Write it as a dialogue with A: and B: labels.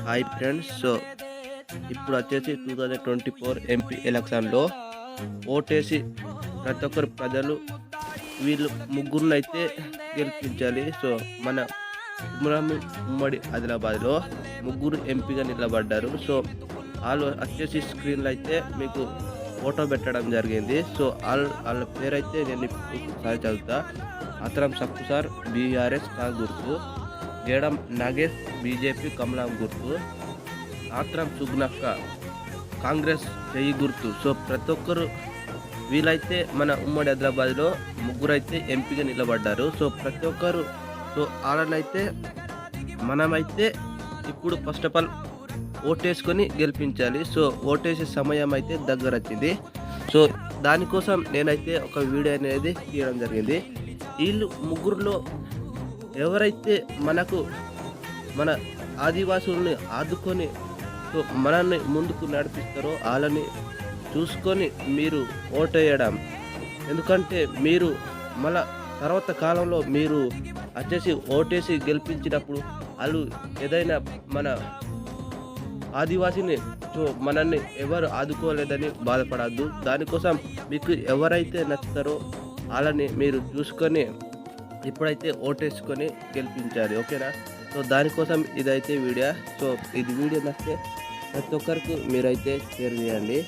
A: Hi friends. So ఇప్పుడు వచ్చేసి 2024 MP ఎలక్షన్లో ఓటేసి ప్రతి ఒక్కరు ప్రజలు వీళ్ళు ముగ్గురునైతే గెలిపించాలి. సో మన ఉమ్మడి ఆదిలాబాద్లో ముగ్గురు ఎంపీగా నిలబడ్డారు. సో వాళ్ళు వచ్చేసి స్క్రీన్లో అయితే మీకు ఫోటో పెట్టడం జరిగింది. సో వాళ్ళ పేరైతే నేను ఒకసారి చదువుతా. అతరం సక్కుసార్ బీఆర్ఎస్ గుర్తు, గేడం నాగేష్ బీజేపీ కమలం గుర్తు, ఆత్రం సుగ్నక్క కాంగ్రెస్ చెయ్యి గుర్తు. సో ప్రతి ఒక్కరు వీళ్ళైతే మన ఉమ్మడి హైదరాబాద్లో ముగ్గురైతే ఎంపీగా నిలబడ్డారు. సో ప్రతి ఒక్కరు సో వాళ్ళనైతే మనమైతే ఇప్పుడు ఫస్ట్ ఆఫ్ ఆల్ ఓటేసుకొని గెలిపించాలి. సో ఓటేసే సమయం అయితే దగ్గర వచ్చింది. సో దానికోసం నేనైతే ఒక వీడియో అనేది తీయడం జరిగింది. వీళ్ళు ముగ్గురులో ఎవరైతే మన ఆదివాసుల్ని ఆదుకొని సో మనల్ని ముందుకు నడిపిస్తారో వాళ్ళని చూసుకొని మీరు ఓటేయడం. ఎందుకంటే మీరు మళ్ళా తర్వాత కాలంలో మీరు వచ్చేసి ఓటేసి గెలిపించినప్పుడు వాళ్ళు ఏదైనా మన ఆదివాసిని సో మనల్ని ఎవరు ఆదుకోలేదని బాధపడద్దు. దానికోసం మీకు ఎవరైతే నచ్చుతారో వాళ్ళని మీరు చూసుకొని ఇప్పుడైతే ఓటేసుకొని గెలిపించాలి. ఓకేనా? సో దానికోసం ఇదైతే వీడియో. సో ఇది వీడియో నచ్చితే ప్రతి ఒక్కరికి మీరైతే షేర్ చేయండి.